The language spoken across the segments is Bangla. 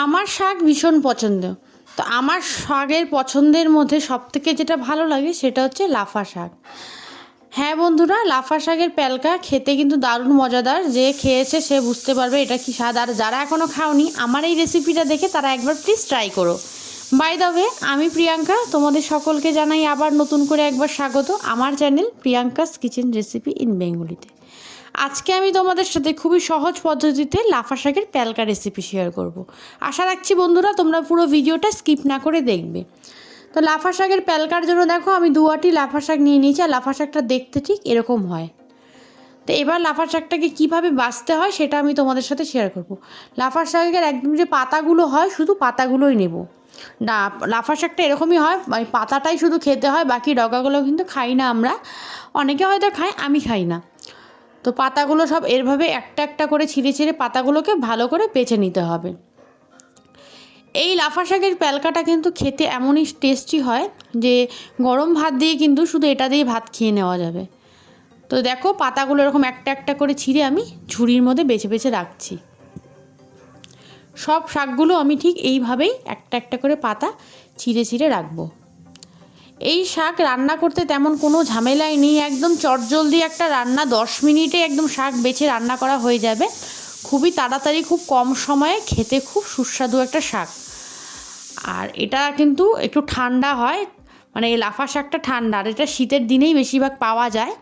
আমার শাক ভীষণ পছন্দ। তো আমার শাকের পছন্দের মধ্যে সবথেকে যেটা ভালো লাগে সেটা হচ্ছে লাফা শাক। হ্যাঁ বন্ধুরা, লাফা শাকের প্যালকা খেতে কিন্তু দারুণ মজাদার। যে খেয়েছে সে বুঝতে পারবে এটা কি স্বাদ। আর যারা এখনও খাওনি আমার এই রেসিপিটা দেখে তারা একবার প্লিজ ট্রাই করো। বাই দ্য ওয়ে, আমি প্রিয়াঙ্কা, তোমাদের সকলকে জানাই আবার নতুন করে একবার স্বাগত আমার channel Priyanka's kitchen recipe in বেঙ্গলিতে। আজকে আমি তোমাদের সাথে খুবই সহজ পদ্ধতিতে লাফা শাকের প্যালকা রেসিপি শেয়ার করব। আশা রাখছি বন্ধুরা তোমরা পুরো ভিডিওটা স্কিপ না করে দেখবে। তো লাফা শাকের প্যালকার জন্য দেখো আমি 2 আঁটি লাফা শাক নিয়ে নিয়েছি। আর লাফা শাকটা দেখতে ঠিক এরকম হয়। তো এবার লাফা শাকটাকে কীভাবে বাছতে হয় সেটা আমি তোমাদের সাথে শেয়ার করব। লাফা শাকের একদম যে পাতাগুলো হয় শুধু পাতাগুলোই নেব না। লাফা শাকটা এরকমই হয়, পাতাটাই শুধু খেতে হয়, বাকি ডগাগুলো কিন্তু খাই না আমরা। অনেকে হয়তো খায়, আমি খাই না। তো পাতাগুলো সব এরভাবে একটা একটা করে ছিঁড়ে ছিঁড়ে পাতাগুলোকে ভালো করে বেছে নিতে হবে। এই লাফা শাকের প্যালকাটা কিন্তু খেতে এমনই টেস্টি হয় যে গরম ভাত দিয়ে কিন্তু শুধু এটা দিয়ে ভাত খেয়ে নেওয়া যাবে। তো দেখো পাতাগুলো এরকম একটা একটা করে ছিঁড়ে আমি ঝুড়ির মধ্যে বেছে বেছে রাখছি। সব শাকগুলো আমি ঠিক এইভাবেই একটা একটা করে পাতা ছিঁড়ে ছিঁড়ে রাখবো। এই শাক রান্না করতে তেমন কোনো ঝামেলাই নেই, একদম চটজলদি একটা রান্না, 10 মিনিটে একদম শাক বেছে রান্না করা হয়ে যাবে। খুবই তাড়াতাড়ি, খুব কম সময়ে, খেতে খুব সুস্বাদু একটা শাক। আর এটা কিন্তু একটু ঠান্ডা হয়, মানে এই লাফা শাকটা ঠান্ডা, আর এটা শীতের দিনেই বেশিরভাগ পাওয়া যায়।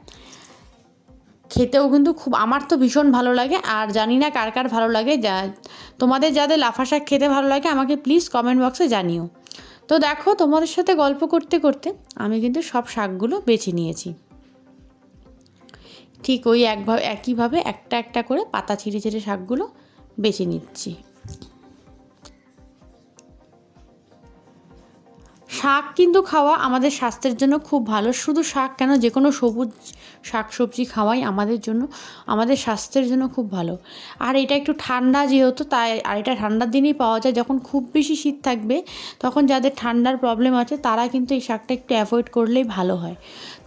খেতেও কিন্তু খুব, আমার তো ভীষণ ভালো লাগে। আর জানি না কার কার ভালো লাগে, তোমাদের যাদের লাফা শাক খেতে ভালো লাগে আমাকে প্লিজ কমেন্ট বক্সে জানিও। তো দেখো তোমাদের সাথে গল্প করতে করতে আমি কিন্তু সব শাকগুলো বেছে নিয়েছি। ঠিক ওই একইভাবে একটা একটা করে পাতা ছিঁড়ে ছিঁড়ে শাকগুলো বেছে নিচ্ছি। শাক কিন্তু খাওয়া আমাদের স্বাস্থ্যের জন্য খুব ভালো। শুধু শাক কেন, যে কোনো সবুজ শাক সবজি খাওয়াই আমাদের জন্য, আমাদের স্বাস্থ্যের জন্য খুব ভালো। আর এটা একটু ঠান্ডা যেহেতু, তাই, আর এটা ঠান্ডার দিনেই পাওয়া যায়। যখন খুব বেশি শীত থাকবে তখন যাদের ঠান্ডার প্রবলেম আছে তারা কিন্তু এই শাকটা একটু অ্যাভয়েড করলেই ভালো হয়।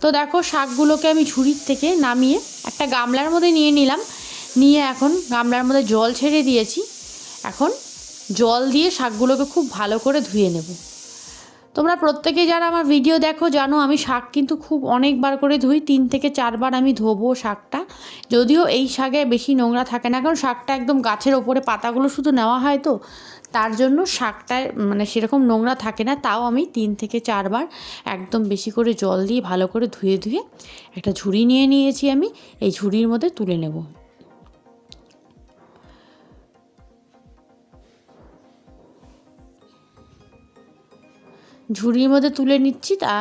তো দেখো শাকগুলোকে আমি ঝুড়ির থেকে নামিয়ে একটা গামলার মধ্যে নিয়ে নিলাম। নিয়ে এখন গামলার মধ্যে জল ছেড়ে দিয়েছি। এখন জল দিয়ে শাকগুলোকে খুব ভালো করে ধুয়ে নেব। তোমরা প্রত্যেকে যারা আমার ভিডিও দেখো জানো আমি শাক কিন্তু খুব অনেকবার করে ধুই, 3 থেকে 4 বার আমি ধোবো শাকটা। যদিও এই শাকে বেশি নোংরা থাকে না, কারণ শাকটা একদম গাছের ওপরে পাতাগুলো শুধু নেওয়া হয়, তো তার জন্য শাকটায় মানে সেরকম নোংরা থাকে না। তাও আমি 3 থেকে 4 বার একদম বেশি করে জল দিয়ে ভালো করে ধুয়ে ধুয়ে একটা ঝুড়ি নিয়ে নিয়েছি। আমি এই ঝুড়ির মধ্যে তুলে নেব। ঝুড়ির মধ্যে তুলে নিচ্ছি। তা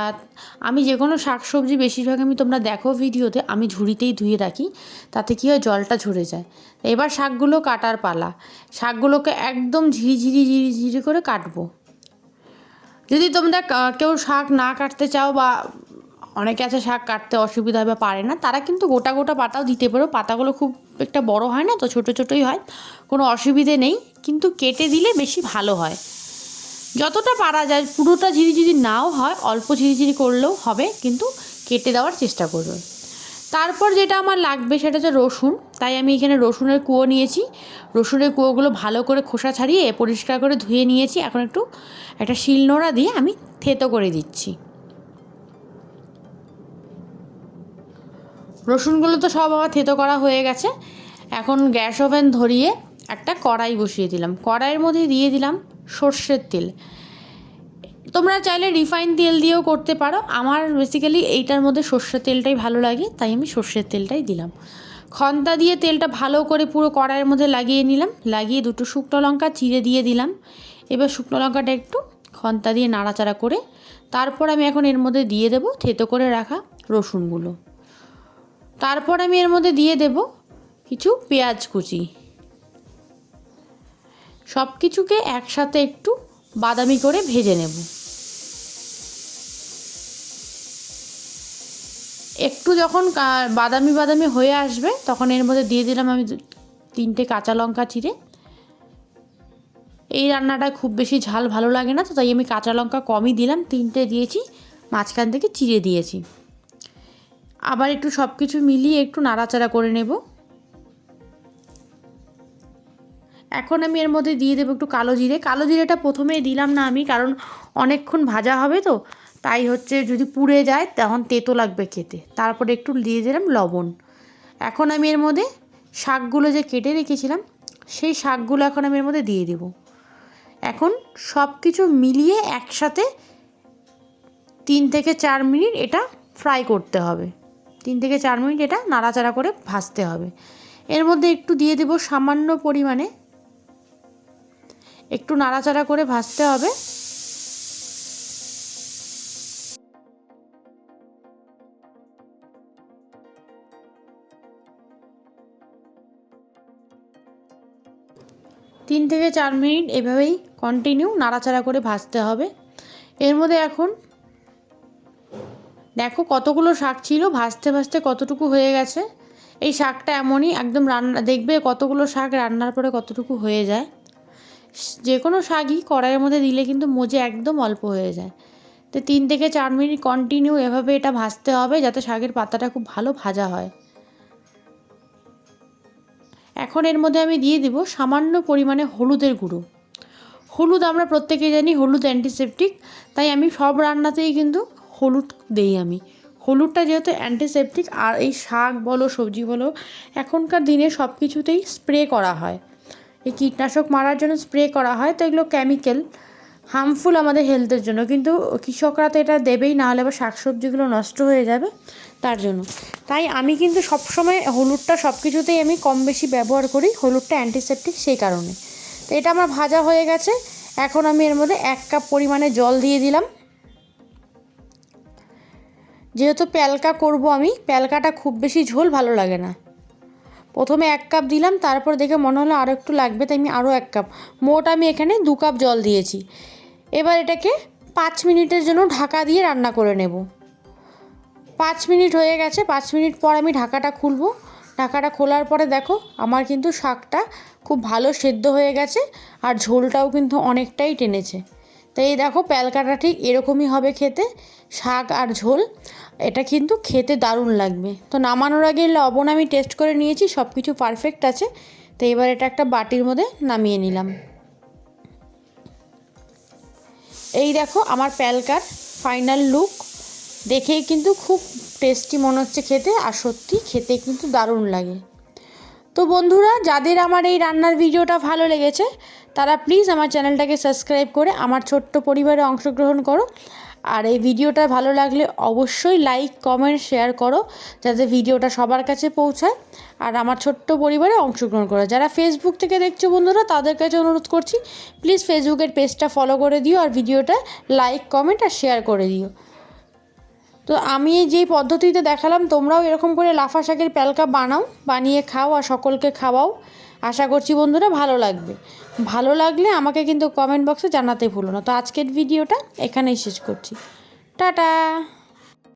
আমি যে কোনো শাক সবজি বেশিরভাগ আমি, তোমরা দেখো ভিডিওতে, আমি ঝুড়িতেই ধুয়ে রাখি, তাতে কী হয় জলটা ঝরে যায়। এবার শাকগুলো কাটার পালা। শাকগুলোকে একদম ঝিরি ঝিরি করে কাটবো। যদি তোমরা কেউ শাক না কাটতে চাও, বা অনেকে আছে শাক কাটতে অসুবিধা হয় বা পারে না, তারা কিন্তু গোটা গোটা পাতাও দিতে পারো। পাতাগুলো খুব একটা বড় হয় না, তো ছোটো ছোটোই হয়, কোনো অসুবিধে নেই। কিন্তু কেটে দিলে বেশি ভালো হয়। যতটা পারা যায়, পুরোটা ঝিরিঝিরি নাও হয়, অল্প ঝিরিঝিরি করলেও হবে, কিন্তু কেটে দেওয়ার চেষ্টা করবে। তারপর যেটা আমার লাগবে সেটা হচ্ছে রসুন। তাই আমি এখানে রসুনের কুয়ো নিয়েছি। রসুনের কুয়োগুলো ভালো করে খোসা ছাড়িয়ে পরিষ্কার করে ধুয়ে নিয়েছি। এখন একটা শিলনোড়া দিয়ে আমি থেতো করে দিচ্ছি। রসুনগুলো তো সব আমার থেতো করা হয়ে গেছে। এখন গ্যাস ওভেন ধরিয়ে একটা কড়াই বসিয়ে দিলাম। কড়াইয়ের মধ্যে দিয়ে দিলাম সর্ষের তেল। তোমরা চাইলে রিফাইন তেল দিয়েও করতে পারো। আমার বেসিক্যালি এইটার মধ্যে সর্ষের তেলটাই ভালো লাগে, তাই আমি সর্ষের তেলটাই দিলাম। খন্তা দিয়ে তেলটা ভালো করে পুরো কড়াইয়ের মধ্যে লাগিয়ে নিলাম। লাগিয়ে 2টো শুকনো লঙ্কা চিড়ে দিয়ে দিলাম। এবার শুকনো লঙ্কাটা একটু খন্তা দিয়ে নাড়াচাড়া করে তারপর আমি এখন এর মধ্যে দিয়ে দেবো থেতো করে রাখা রসুনগুলো। তারপর আমি এর মধ্যে দিয়ে দেব কিছু পেঁয়াজ কুচি। সব কিছুকে একসাথে একটু বাদামি করে ভেজে নেব। একটু যখন বাদামি বাদামি হয়ে আসবে তখন এর মধ্যে দিয়ে দিলাম আমি 3টে কাঁচা লঙ্কা চিড়ে। এই রান্নাটা খুব বেশি ঝাল ভালো লাগে না, তো তাই আমি কাঁচা লঙ্কা কমই দিলাম, 3টে দিয়েছি, মাঝখান থেকে চিড়ে দিয়েছি। আবার একটু সব কিছু মিলিয়ে একটু নাড়াচাড়া করে নেব। এখন আমি এর মধ্যে দিয়ে দেবো একটু কালো জিরে। কালো জিরেটা প্রথমেই দিলাম না আমি, কারণ অনেকক্ষণ ভাজা হবে তো, তাই হচ্ছে যদি পুড়ে যায় তখন তেতো লাগবে খেতে। তারপরে একটু দিয়ে দিলাম লবণ। এখন আমি এর মধ্যে শাকগুলো যে কেটে রেখেছিলাম সেই শাকগুলো এখন আমি এর মধ্যে দিয়ে দেব। এখন সব কিছু মিলিয়ে একসাথে 3 থেকে 4 মিনিট এটা ফ্রাই করতে হবে। 3 থেকে 4 মিনিট এটা নাড়াচাড়া করে ভাজতে হবে। এর মধ্যে একটু দিয়ে দেব সামান্য পরিমাণে, একটু নাড়াচাড়া করে ভাজতে হবে। তিন থেকে 4 মিনিট এভাবেই কন্টিনিউ নাড়াচাড়া করে ভাজতে হবে। এর মধ্যে এখন দেখো কতগুলো শাক ছিল, ভাজতে ভাজতে কতটুকু হয়ে গেছে। এই শাকটা এমনই একদম রান্না, দেখবে কতগুলো শাক রান্নার পরে কতটুকু হয়ে যায়। যে কোনো শাকই কড়াইয়ের মধ্যে দিলে কিন্তু মজে একদম অল্প হয়ে যায়। তো 3 থেকে 4 মিনিট কন্টিনিউ এভাবে এটা ভাজতে হবে, যাতে শাকের পাতাটা খুব ভালো ভাজা হয়। এখন এর মধ্যে আমি দিয়ে দিব সামান্য পরিমাণে হলুদের গুঁড়ো। হলুদ আমরা প্রত্যেকেই জানি হলুদ অ্যান্টিসেপটিক, তাই আমি সব রান্নাতেই কিন্তু হলুদ দেই আমি। হলুদটা যেহেতু অ্যান্টিসেপটিক, আর এই শাক বলো সবজি বলো এখনকার দিনে সব কিছুতেই স্প্রে করা হয়, এই কীটনাশক মারার জন্য স্প্রে করা হয়, তো এগুলো কেমিক্যাল, হার্মফুল আমাদের হেলথের জন্য। কিন্তু কৃষকরা তো এটা দেবেই, না হলে আবার শাকসবজিগুলো নষ্ট হয়ে যাবে, তার জন্য। তাই আমি কিন্তু সবসময় হলুদটা সব কিছুতেই আমি কম বেশি ব্যবহার করি, হলুদটা অ্যান্টিসেপটিক সেই কারণে। তো এটা আমার ভাজা হয়ে গেছে। এখন আমি এর মধ্যে 1 কাপ পরিমাণে জল দিয়ে দিলাম। যেহেতু প্যালকা করব আমি, প্যালকাটা খুব বেশি ঝোল ভালো লাগে না। প্রথমে 1 কাপ দিলাম, তারপর দেখে মনে হলো আরও একটু লাগবে, তাই আমি আরও 1 কাপ, মোট আমি এখানে 2 কাপ জল দিয়েছি। এবার এটাকে 5 মিনিটের জন্য ঢাকা দিয়ে রান্না করে নেব। 5 মিনিট হয়ে গেছে। 5 মিনিট পর আমি ঢাকাটা খুলবো। ঢাকাটা খোলার পরে দেখো আমার কিন্তু শাকটা খুব ভালো সেদ্ধ হয়ে গেছে, আর ঝোলটাও কিন্তু অনেকটাই টেনেছে। তো এই দেখো প্যালকাটা ঠিক এরকমই হবে খেতে, শাক আর ঝোল। এটা কিন্তু খেতে দারুণ লাগবে। তো নামানোর আগে লবণ আমি টেস্ট করে নিয়েছি, সব কিছু পারফেক্ট আছে। তো এবার এটা একটা বাটির মধ্যে নামিয়ে নিলাম। এই দেখো আমার প্যালকার ফাইনাল লুক, দেখেই কিন্তু খুব টেস্টি মনে হচ্ছে খেতে, আর সত্যি খেতে কিন্তু দারুণ লাগে। তো বন্ধুরা, যাদের আমার এই রান্নার ভিডিওটা ভালো লেগেছে তারা প্লিজ আমার চ্যানেলটাকে সাবস্ক্রাইব করে আমার ছোট্ট পরিবারে অংশগ্রহণ করো। আর এই ভিডিওটা ভালো লাগলে অবশ্যই লাইক কমেন্ট শেয়ার করো, যাতে ভিডিওটা সবার কাছে পৌঁছায়, আর আমার ছোট্ট পরিবারে অংশগ্রহণ করো। যারা ফেসবুক থেকে দেখছো বন্ধুরা, তাদের কাছে অনুরোধ করছি প্লিজ ফেসবুকের পেজটা ফলো করে দিও, আর ভিডিওটা লাইক কমেন্ট আর শেয়ার করে দিও। তো আমি যেই পদ্ধতিতে দেখালাম তোমরাও এরকম করে লাফা শাকের প্যালকা বানাও, বানিয়ে খাও আর সকলকে খাওয়াও। আশা করছি বন্ধুরা ভালো লাগবে। ভালো লাগলে আমাকে কিন্তু কমেন্ট বক্সে জানাতে ভুলো না। তো আজকের ভিডিওটা এখানেই শেষ করছি। টাটা।